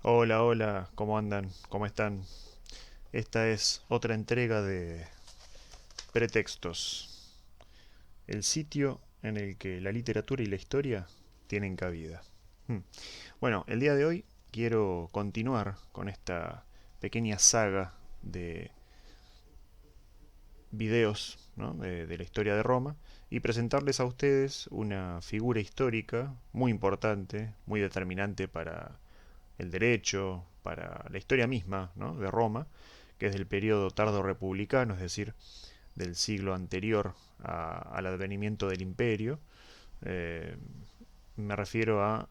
Hola, hola, ¿cómo andan? ¿Cómo están? Esta es otra entrega de Pretextos, el sitio en el que la literatura y la historia tienen cabida. Hmm. Bueno, el día de hoy quiero continuar con esta pequeña saga de videos, ¿no? de la historia de Roma y presentarles a ustedes una figura histórica muy importante, muy determinante para el derecho, para la historia misma, ¿no? de Roma, que es del periodo tardo republicano, es decir, del siglo anterior al advenimiento del imperio. Eh, Me refiero a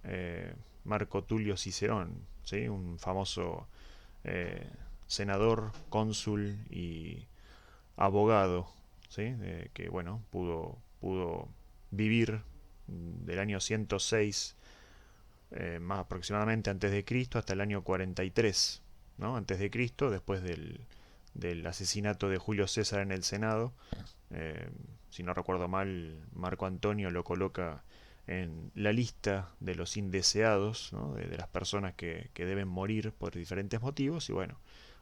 Marco Tulio Cicerón, ¿sí? Un famoso eh, senador, cónsul y abogado, ¿sí? Que bueno, pudo vivir del año 106 más aproximadamente antes de Cristo hasta el año 43, ¿no? Antes de Cristo, después del asesinato de Julio César en el Senado. Eh, si no recuerdo mal, Marco Antonio lo coloca en la lista de los indeseados, ¿no? de las personas que deben morir por diferentes motivos y bueno,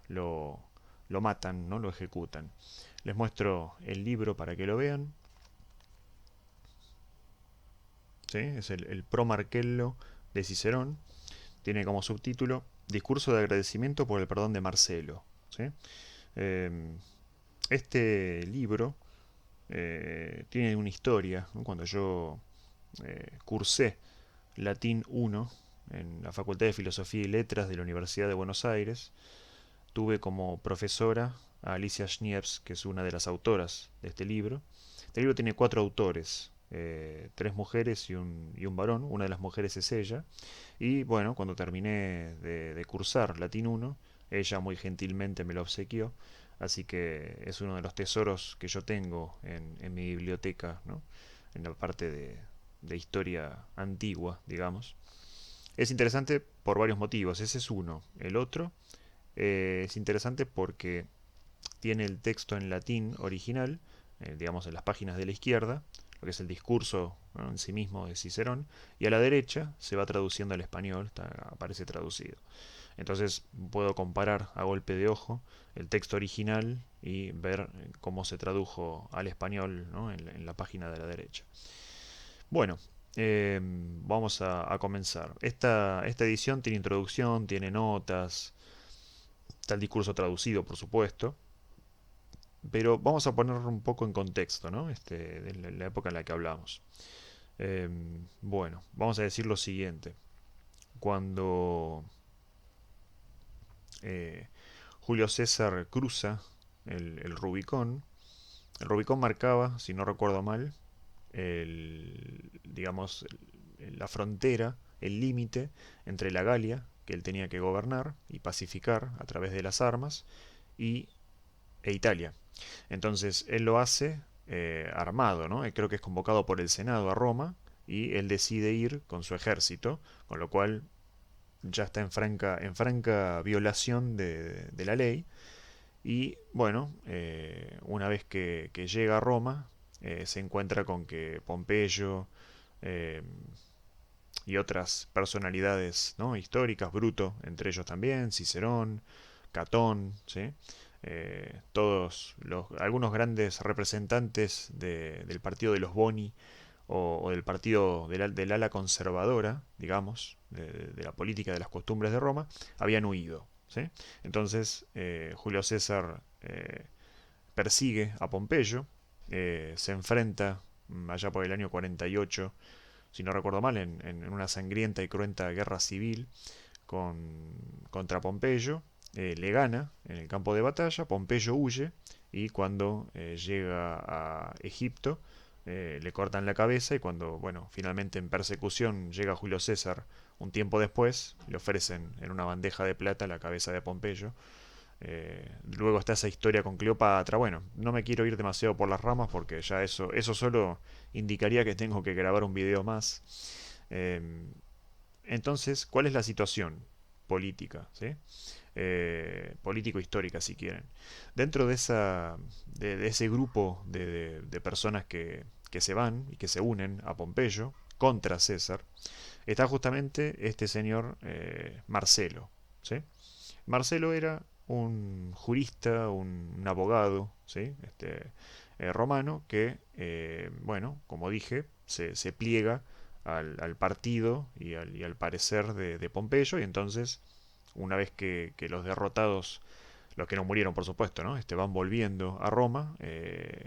lo, lo matan, ¿no? Lo ejecutan. Les muestro el libro para que lo vean. ¿Sí? Es el Pro Marcello de Cicerón. Tiene como subtítulo Discurso de agradecimiento por el perdón de Marcelo. ¿Sí? Eh, este libro tiene una historia, ¿no? Cuando yo cursé Latín 1 en la Facultad de Filosofía y Letras de la Universidad de Buenos Aires, tuve como profesora a Alicia Schniepz, que es una de las autoras de este libro. Este libro tiene cuatro autores, tres mujeres y un varón. Una de las mujeres es ella. Y bueno, cuando terminé de cursar Latín 1, ella muy gentilmente me lo obsequió. Así que es uno de los tesoros que yo tengo en mi biblioteca, ¿no? En la parte de historia antigua, digamos. Es interesante por varios motivos. Ese es uno. El otro es interesante porque tiene el texto en latín original, digamos en las páginas de la izquierda, lo que es el discurso, ¿no? en sí mismo de Cicerón, y a la derecha se va traduciendo al español, aparece traducido. Entonces puedo comparar a golpe de ojo el texto original y ver cómo se tradujo al español, ¿no? en la página de la derecha. Bueno, vamos a comenzar. Esta edición tiene introducción, tiene notas, está el discurso traducido, por supuesto, pero vamos a poner un poco en contexto, ¿no? De la época en la que hablamos. Bueno, vamos a decir lo siguiente. Cuando eh, Julio César cruza el Rubicón marcaba, si no recuerdo mal, digamos, la frontera, el límite entre la Galia, que él tenía que gobernar y pacificar a través de las armas, y, e Italia. Entonces él lo hace armado, ¿no? Creo que es convocado por el Senado a Roma y él decide ir con su ejército, con lo cual ya está en franca violación de la ley. Y bueno, una vez que llega a Roma, se encuentra con que Pompeyo eh, y otras personalidades, ¿no? históricas, Bruto, entre ellos también, Cicerón, Catón, ¿sí? Algunos grandes representantes del partido de los Boni o del partido del ala conservadora, digamos, de la política de las costumbres de Roma, habían huido. ¿Sí? Entonces Julio César persigue a Pompeyo, se enfrenta allá por el año 48, si no recuerdo mal, en una sangrienta y cruenta guerra civil contra Pompeyo, le gana en el campo de batalla, Pompeyo huye y cuando llega a Egipto le cortan la cabeza y cuando, bueno, finalmente en persecución llega Julio César un tiempo después, le ofrecen en una bandeja de plata la cabeza de Pompeyo. Luego está esa historia con Cleopatra. Bueno, no me quiero ir demasiado por las ramas porque ya eso solo indicaría que tengo que grabar un video más. Eh, entonces, ¿cuál es la situación política? ¿Sí? Político-histórica, si quieren. Dentro de ese grupo de personas que se van y que se unen a Pompeyo contra César, está justamente este señor Marcelo. ¿sí? Marcelo era un jurista, un abogado, ¿sí? Romano que, bueno, como dije, se pliega al partido y al parecer de Pompeyo, y entonces, una vez que los derrotados, los que no murieron por supuesto, ¿no? Van volviendo a Roma,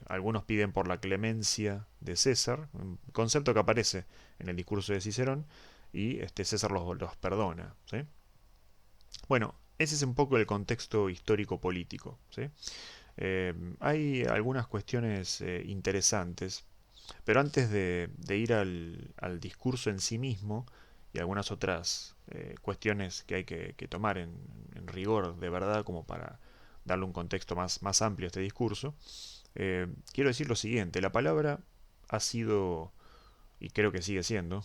algunos piden por la clemencia de César, un concepto que aparece en el discurso de Cicerón, y César los perdona, ¿sí? Bueno, ese es un poco el contexto histórico-político, ¿sí? Hay algunas cuestiones interesantes, pero antes de ir al discurso en sí mismo y algunas otras cuestiones que hay que tomar en rigor de verdad como para darle un contexto más amplio a este discurso, quiero decir lo siguiente: la palabra ha sido, y creo que sigue siendo,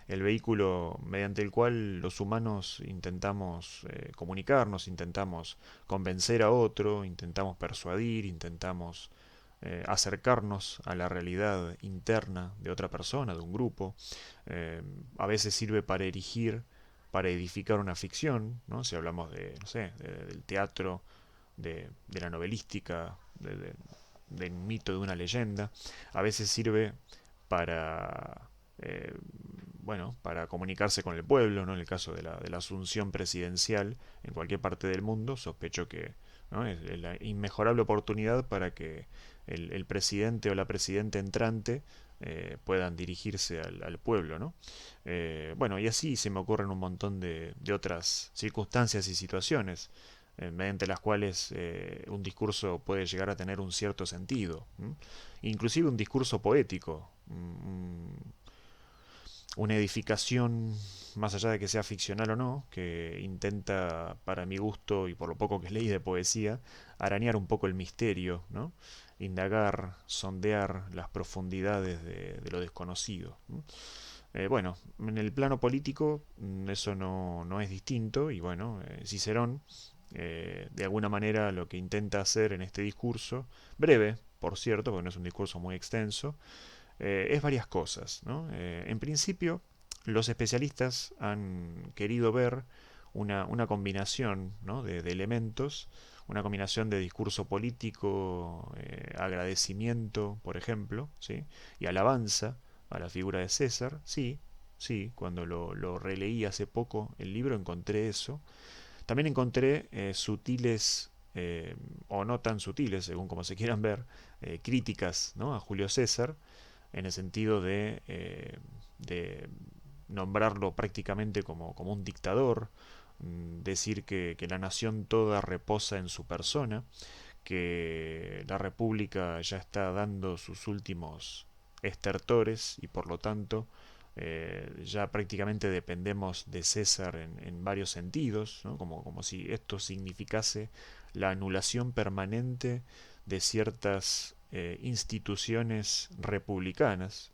el vehículo mediante el cual los humanos intentamos comunicarnos, intentamos convencer a otro, intentamos persuadir, intentamos acercarnos a la realidad interna de otra persona, de un grupo. Eh, a veces sirve para erigir, para edificar una ficción, ¿no? Si hablamos de, no sé, del teatro, de la novelística, del mito, de una leyenda. A veces sirve para, eh, bueno, para comunicarse con el pueblo, ¿no? En el caso de la asunción presidencial en cualquier parte del mundo, sospecho que, ¿no? Es la inmejorable oportunidad para que el presidente o la presidenta entrante puedan dirigirse al pueblo, ¿no? Bueno, y así se me ocurren un montón de otras circunstancias y situaciones mediante las cuales un discurso puede llegar a tener un cierto sentido. Inclusive un discurso poético, una edificación, más allá de que sea ficcional o no, que intenta, para mi gusto y por lo poco que leí de poesía, arañar un poco el misterio, ¿no? Indagar, sondear las profundidades de lo desconocido. Bueno, en el plano político eso no es distinto, y bueno, Cicerón de alguna manera lo que intenta hacer en este discurso, breve, por cierto, porque no es un discurso muy extenso, es varias cosas, ¿no? En principio, los especialistas han querido ver una combinación, ¿no? de elementos, una combinación de discurso político, agradecimiento, por ejemplo, ¿sí? Y alabanza a la figura de César. Sí, sí, cuando lo releí hace poco el libro encontré eso. También encontré sutiles, o no tan sutiles, según como se quieran ver, críticas, ¿no? a Julio César, en el sentido de nombrarlo prácticamente como un dictador, decir que la nación toda reposa en su persona, que la república ya está dando sus últimos estertores y por lo tanto ya prácticamente dependemos de César en varios sentidos, ¿no? como si esto significase la anulación permanente de ciertas instituciones republicanas.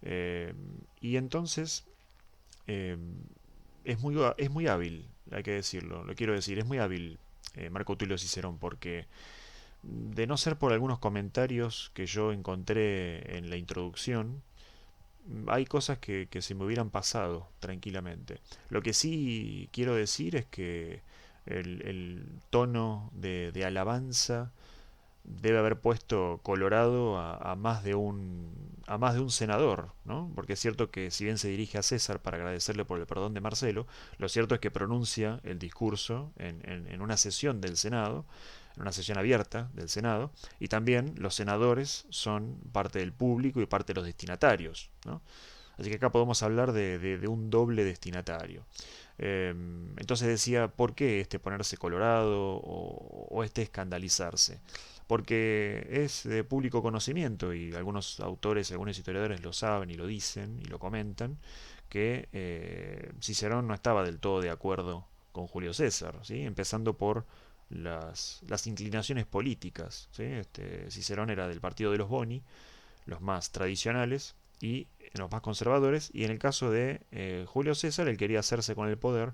Eh, y entonces eh, es muy hábil, hay que decirlo, lo quiero decir, es muy hábil Marco Tulio Cicerón, porque de no ser por algunos comentarios que yo encontré en la introducción, hay cosas que se me hubieran pasado tranquilamente. Lo que sí quiero decir es que el tono de alabanza debe haber puesto colorado a más de un senador, ¿no? Porque es cierto que si bien se dirige a César para agradecerle por el perdón de Marcelo, lo cierto es que pronuncia el discurso en una sesión del Senado, en una sesión abierta del Senado, y también los senadores son parte del público y parte de los destinatarios, ¿no? Así que acá podemos hablar de un doble destinatario. Entonces decía, ¿por qué ponerse colorado o escandalizarse? Porque es de público conocimiento, y algunos autores, algunos historiadores lo saben y lo dicen y lo comentan, que Cicerón no estaba del todo de acuerdo con Julio César, ¿sí? Empezando por las inclinaciones políticas, ¿sí? Cicerón era del partido de los Boni, los más tradicionales, y los más conservadores, y en el caso de Julio César, él quería hacerse con el poder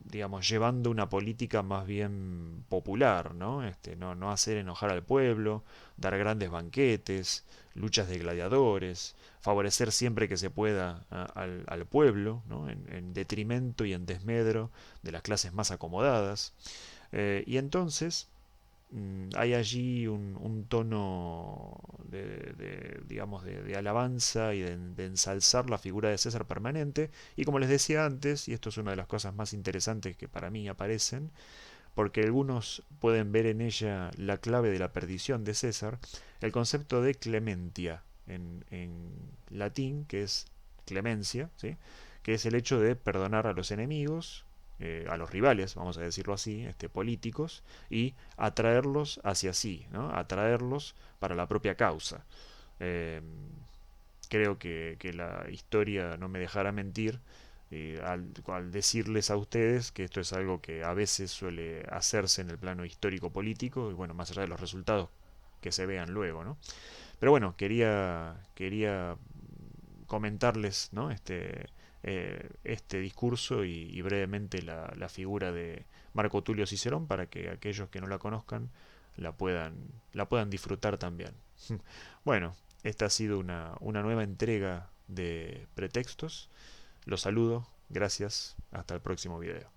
digamos, llevando una política más bien popular, ¿no? No hacer enojar al pueblo, dar grandes banquetes, luchas de gladiadores, favorecer siempre que se pueda al pueblo, ¿no? En detrimento y en desmedro de las clases más acomodadas. Y entonces hay allí un tono digamos, de alabanza y de ensalzar la figura de César permanente. Y como les decía antes, y esto es una de las cosas más interesantes que para mí aparecen, porque algunos pueden ver en ella la clave de la perdición de César, el concepto de clementia en latín, que es clemencia, ¿sí? Que es el hecho de perdonar a los enemigos, a los rivales, vamos a decirlo así, políticos, y atraerlos hacia sí, ¿no? Atraerlos para la propia causa. Eh, Creo que la historia no me dejará mentir al decirles a ustedes que esto es algo que a veces suele hacerse en el plano histórico-político, y bueno, más allá de los resultados que se vean luego, ¿no? Pero bueno, quería comentarles, ¿no? Este discurso y brevemente la figura de Marco Tulio Cicerón para que aquellos que no la conozcan la puedan disfrutar también. Bueno, esta ha sido una nueva entrega de Pretextos. Los saludo, gracias, hasta el próximo video.